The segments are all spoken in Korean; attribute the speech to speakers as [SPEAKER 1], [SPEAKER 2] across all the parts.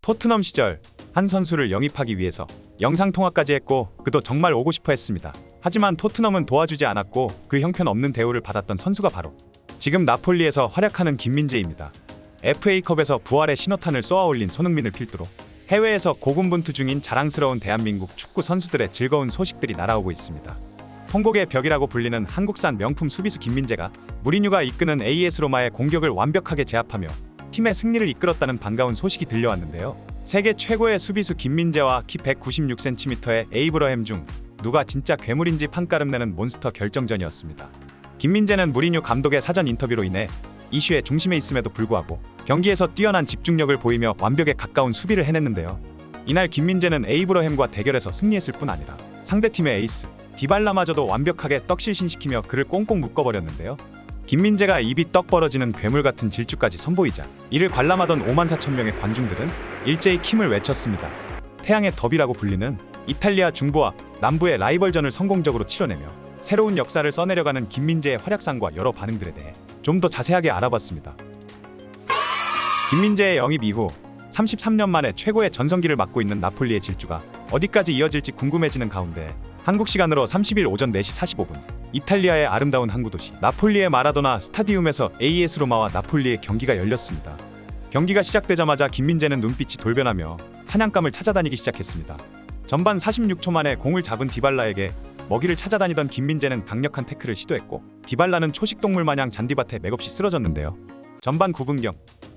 [SPEAKER 1] 토트넘 시절 한 선수를 영입하기 위해서 영상통화까지 했고 그도 정말 오고 싶어 했습니다. 하지만 토트넘은 도와주지 않았고 그 형편없는 대우를 받았던 선수가 바로 지금 나폴리에서 활약하는 김민재입니다. FA컵에서 부활의 신호탄을 쏘아올린 손흥민을 필두로 해외에서 고군분투 중인 자랑스러운 대한민국 축구 선수들의 즐거운 소식들이 날아오고 있습니다. 통곡의 벽이라고 불리는 한국산 명품 수비수 김민재가 무리뉴가 이끄는 AS 로마의 공격을 완벽하게 제압하며 팀의 승리를 이끌었다는 반가운 소식이 들려왔는데요. 세계 최고의 수비수 김민재와 키 196cm의 에이브러햄 중 누가 진짜 괴물인지 판가름내는 몬스터 결정전이었습니다. 김민재는 무리뉴 감독의 사전 인터뷰로 인해 이슈의 중심에 있음에도 불구하고 경기에서 뛰어난 집중력을 보이며 완벽에 가까운 수비를 해냈는데요. 이날 김민재는 에이브러햄과 대결에서 승리했을 뿐 아니라 상대팀의 에이스 디발라마저도 완벽하게 떡실신시키며 그를 꽁꽁 묶어버렸는데요. 김민재가 입이 떡 벌어지는 괴물같은 질주까지 선보이자 이를 관람하던 54,000명의 관중들은 일제히 킴을 외쳤습니다. 태양의 더비라고 불리는 이탈리아 중부와 남부의 라이벌전을 성공적으로 치러내며 새로운 역사를 써내려가는 김민재의 활약상과 여러 반응들에 대해 좀 더 자세하게 알아봤습니다. 김민재의 영입 이후 33년 만에 최고의 전성기를 맞고 있는 나폴리의 질주가 어디까지 이어질지 궁금해지는 가운데 한국 시간으로 30일 오전 4시 45분 이탈리아의 아름다운 항구도시 나폴리의 마라도나 스타디움에서 AS 로마와 나폴리의 경기가 열렸습니다. 경기가 시작되자마자 김민재는 눈빛이 돌변하며 사냥감을 찾아다니기 시작했습니다. 전반 46초 만에 공을 잡은 디발라에게 먹이를 찾아다니던 김민재는 강력한 태클을 시도했고 디발라는 초식동물 마냥 잔디밭에 맥없이 쓰러졌는데요. 전반 9분경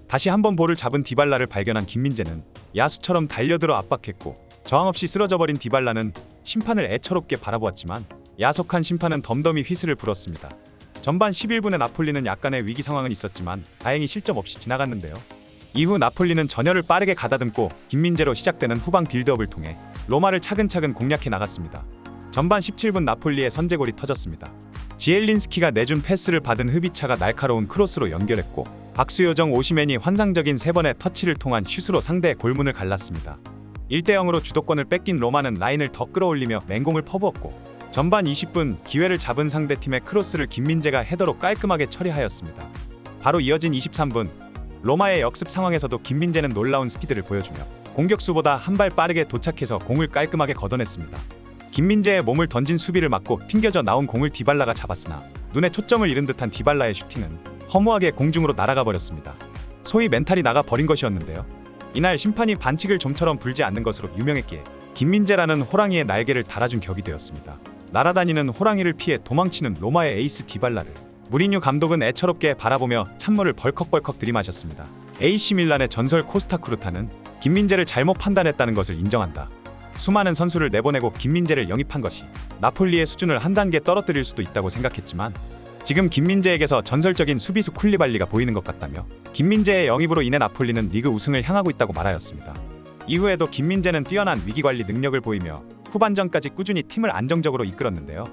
[SPEAKER 1] 다시 한번 볼을 잡은 디발라를 발견한 김민재는 야수처럼 달려들어 압박했고 저항 없이 쓰러져버린 디발라는 심판을 애처롭게 바라보았지만 야속한 심판은 덤덤히 휘슬을 불었습니다. 전반 11분에 나폴리는 약간의 위기 상황은 있었지만 다행히 실점 없이 지나갔는데요. 이후 나폴리는 전열을 빠르게 가다듬고 김민재로 시작되는 후방 빌드업을 통해 로마를 차근차근 공략해 나갔습니다. 전반 17분 나폴리의 선제골이 터졌습니다. 지엘린스키가 내준 패스를 받은 흐비차가 날카로운 크로스로 연결했고 박수요정 오시맨이 환상적인 3번의 터치를 통한 슛으로 상대의 골문을 갈랐습니다. 1대0으로 주도권을 뺏긴 로마는 라인을 더 끌어올리며 맹공을 퍼부었고 전반 20분 기회를 잡은 상대팀의 크로스를 김민재가 헤더로 깔끔하게 처리하였습니다. 바로 이어진 23분 로마의 역습 상황에서도 김민재는 놀라운 스피드를 보여주며 공격수보다 한 발 빠르게 도착해서 공을 깔끔하게 걷어냈습니다. 김민재의 몸을 던진 수비를 막고 튕겨져 나온 공을 디발라가 잡았으나 눈에 초점을 잃은 듯한 디발라의 슈팅은 허무하게 공중으로 날아가 버렸습니다. 소위 멘탈이 나가 버린 것이었는데요. 이날 심판이 반칙을 좀처럼 불지 않는 것으로 유명했기에 김민재라는 호랑이의 날개를 달아준 격이 되었습니다. 날아다니는 호랑이를 피해 도망치는 로마의 에이스 디발라를 무리뉴 감독은 애처롭게 바라보며 찬물을 벌컥벌컥 들이마셨습니다. AC 밀란의 전설 코스타 쿠르타는 김민재를 잘못 판단했다는 것을 인정한다. 수많은 선수를 내보내고 김민재를 영입한 것이 나폴리의 수준을 한 단계 떨어뜨릴 수도 있다고 생각했지만 지금 김민재에게서 전설적인 수비수 쿨리발리가 보이는 것 같다며 김민재의 영입으로 인해 나폴리는 리그 우승을 향하고 있다고 말하였습니다. 이후에도 김민재는 뛰어난 위기관리 능력을 보이며 후반전까지 꾸준히 팀을 안정적으로 이끌었는데요.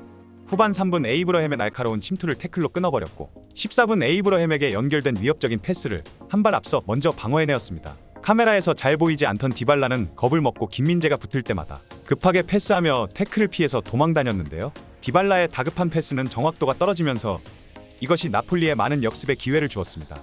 [SPEAKER 1] 후반 3분 에이브러햄의 날카로운 침투를 태클로 끊어버렸고 14분 에이브러햄에게 연결된 위협적인 패스를 한 발 앞서 먼저 방어해내었습니다. 카메라에서 잘 보이지 않던 디발라는 겁을 먹고 김민재가 붙을 때마다 급하게 패스하며 태클을 피해서 도망다녔는데요. 디발라의 다급한 패스는 정확도가 떨어지면서 이것이 나폴리에 많은 역습의 기회를 주었습니다.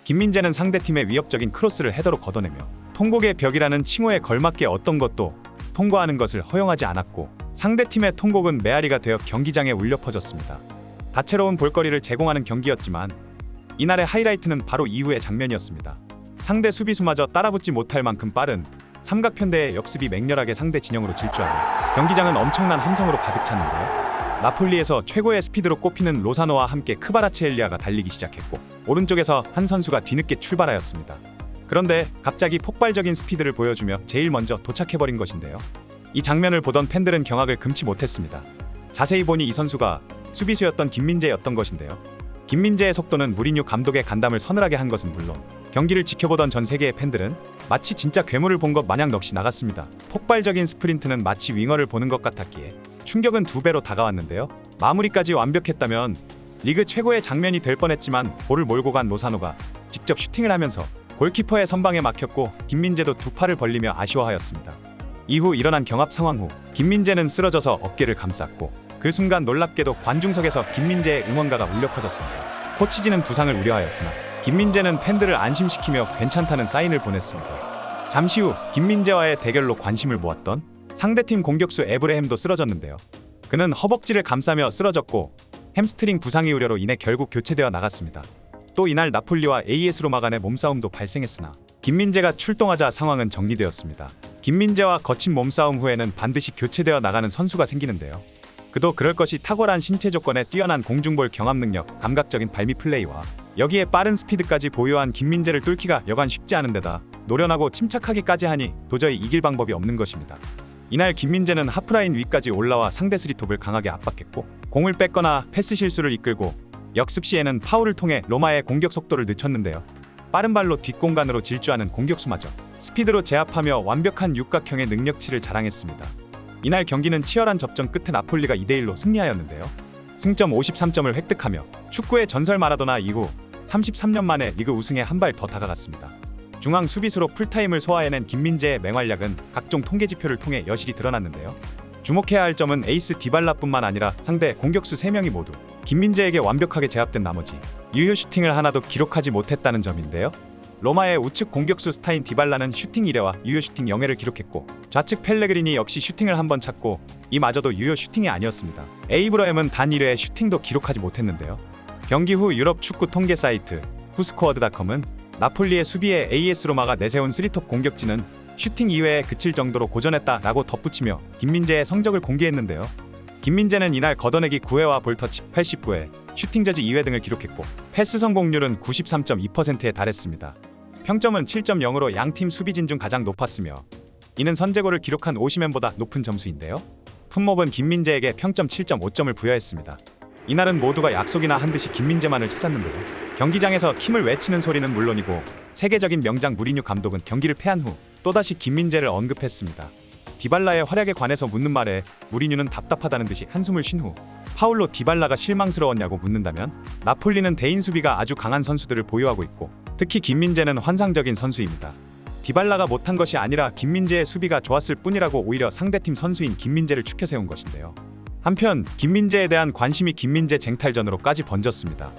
[SPEAKER 1] 김민재는 상대팀의 위협적인 크로스를 헤더로 걷어내며 통곡의 벽이라는 칭호에 걸맞게 어떤 것도 통과하는 것을 허용하지 않았고 상대팀의 통곡은 메아리가 되어 경기장에 울려 퍼졌습니다. 다채로운 볼거리를 제공하는 경기였지만 이날의 하이라이트는 바로 이후의 장면이었습니다. 상대 수비수마저 따라붙지 못할 만큼 빠른 삼각편대의 역습이 맹렬하게 상대 진영으로 질주하며 경기장은 엄청난 함성으로 가득 찼는데요. 나폴리에서 최고의 스피드로 꼽히는 로사노와 함께 크바라츠엘리아가 달리기 시작했고 오른쪽에서 한 선수가 뒤늦게 출발하였습니다. 그런데 갑자기 폭발적인 스피드를 보여주며 제일 먼저 도착해버린 것인데요. 이 장면을 보던 팬들은 경악을 금치 못했습니다. 자세히 보니 이 선수가 수비수였던 김민재였던 것인데요. 김민재의 속도는 무리뉴 감독의 간담을 서늘하게 한 것은 물론 경기를 지켜보던 전 세계의 팬들은 마치 진짜 괴물을 본 것 마냥 넋이 나갔습니다. 폭발적인 스프린트는 마치 윙어를 보는 것 같았기에 충격은 2배로 다가왔는데요. 마무리까지 완벽했다면 리그 최고의 장면이 될 뻔했지만 볼을 몰고 간 로사노가 직접 슈팅을 하면서 골키퍼의 선방에 막혔고 김민재도 두 팔을 벌리며 아쉬워하였습니다. 이후 일어난 경합 상황 후 김민재는 쓰러져서 어깨를 감쌌고 그 순간 놀랍게도 관중석에서 김민재의 응원가가 울려 퍼졌습니다. 코치진은 부상을 우려하였으나 김민재는 팬들을 안심시키며 괜찮다는 사인을 보냈습니다. 잠시 후 김민재와의 대결로 관심을 모았던 상대팀 공격수 에브레햄도 쓰러졌는데요. 그는 허벅지를 감싸며 쓰러졌고 햄스트링 부상의 우려로 인해 결국 교체되어 나갔습니다. 또 이날 나폴리와 AS 로마 간의 몸싸움도 발생했으나 김민재가 출동하자 상황은 정리되었습니다. 김민재와 거친 몸싸움 후에는 반드시 교체되어 나가는 선수가 생기는데요. 그도 그럴 것이 탁월한 신체 조건에 뛰어난 공중볼 경합 능력, 감각적인 발밑 플레이와 여기에 빠른 스피드까지 보유한 김민재를 뚫기가 여간 쉽지 않은 데다 노련하고 침착하기까지 하니 도저히 이길 방법이 없는 것입니다. 이날 김민재는 하프라인 위까지 올라와 상대 스리톱을 강하게 압박했고 공을 뺏거나 패스 실수를 이끌고 역습 시에는 파울을 통해 로마의 공격 속도를 늦췄는데요. 빠른 발로 뒷공간으로 질주하는 공격수마저 스피드로 제압하며 완벽한 육각형의 능력치를 자랑했습니다. 이날 경기는 치열한 접전 끝에 나폴리가 2대1로 승리하였는데요. 승점 53점을 획득하며 축구의 전설 마라도나 이후 33년 만에 리그 우승에 한 발 더 다가갔습니다. 중앙 수비수로 풀타임을 소화해낸 김민재의 맹활약은 각종 통계 지표를 통해 여실히 드러났는데요. 주목해야 할 점은 에이스 디발라뿐만 아니라 상대 공격수 3명이 모두 김민재에게 완벽하게 제압된 나머지 유효 슈팅을 하나도 기록하지 못했다는 점인데요. 로마의 우측 공격수 스타인 디발라는 슈팅 1회와 유효 슈팅 0회를 기록했고 좌측 펠레그리니 역시 슈팅을 한 번 찾고 이마저도 유효 슈팅이 아니었습니다. 에이브러햄은 단 1회의 슈팅도 기록하지 못했는데요. 경기 후 유럽 축구 통계 사이트 후스코어드닷컴은 나폴리의 수비에 AS 로마가 내세운 3톱 공격진은 슈팅 2회에 그칠 정도로 고전했다라고 덧붙이며 김민재의 성적을 공개했는데요. 김민재는 이날 걷어내기 9회와 볼터치 89회, 슈팅 저지 2회 등을 기록했고 패스 성공률은 93.2%에 달했습니다. 평점은 7.0으로 양팀 수비진 중 가장 높았으며 이는 선제골을 기록한 오시멘보다 높은 점수인데요. 품목은 김민재에게 평점 7.5점을 부여했습니다. 이날은 모두가 약속이나 한 듯이 김민재만을 찾았는데요. 경기장에서 킴을 외치는 소리는 물론이고 세계적인 명장 무리뉴 감독은 경기를 패한 후 또다시 김민재를 언급했습니다. 디발라의 활약에 관해서 묻는 말에 무리뉴는 답답하다는 듯이 한숨을 쉰 후 파울로 디발라가 실망스러웠냐고 묻는다면 나폴리는 대인 수비가 아주 강한 선수들을 보유하고 있고 특히 김민재는 환상적인 선수입니다. 디발라가 못한 것이 아니라 김민재의 수비가 좋았을 뿐이라고 오히려 상대팀 선수인 김민재를 추켜 세운 것인데요. 한편 김민재에 대한 관심이 김민재 쟁탈전으로까지 번졌습니다.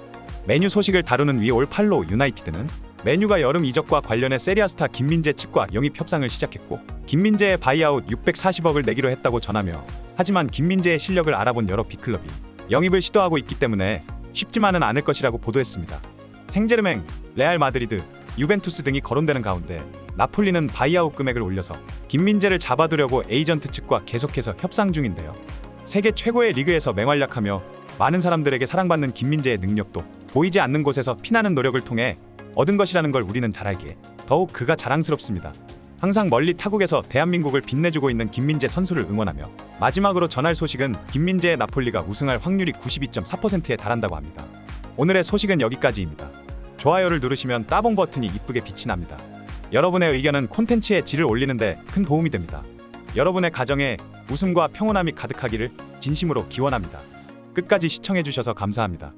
[SPEAKER 1] 메뉴 소식을 다루는 위올 팔로 유나이티드는 메뉴가 여름 이적과 관련해 세리아 스타 김민재 측과 영입 협상을 시작했고 김민재의 바이아웃 640억을 내기로 했다고 전하며 하지만 김민재의 실력을 알아본 여러 빅클럽이 영입을 시도하고 있기 때문에 쉽지만은 않을 것이라고 보도했습니다. 생제르맹, 레알 마드리드, 유벤투스 등이 거론되는 가운데 나폴리는 바이아웃 금액을 올려서 김민재를 잡아두려고 에이전트 측과 계속해서 협상 중인데요. 세계 최고의 리그에서 맹활약하며 많은 사람들에게 사랑받는 김민재의 능력도 보이지 않는 곳에서 피나는 노력을 통해 얻은 것이라는 걸 우리는 잘 알기에 더욱 그가 자랑스럽습니다. 항상 멀리 타국에서 대한민국을 빛내주고 있는 김민재 선수를 응원하며 마지막으로 전할 소식은 김민재의 나폴리가 우승할 확률이 92.4%에 달한다고 합니다. 오늘의 소식은 여기까지입니다. 좋아요를 누르시면 따봉 버튼이 이쁘게 빛이 납니다. 여러분의 의견은 콘텐츠의 질을 올리는데 큰 도움이 됩니다. 여러분의 가정에 웃음과 평온함이 가득하기를 진심으로 기원합니다. 끝까지 시청해주셔서 감사합니다.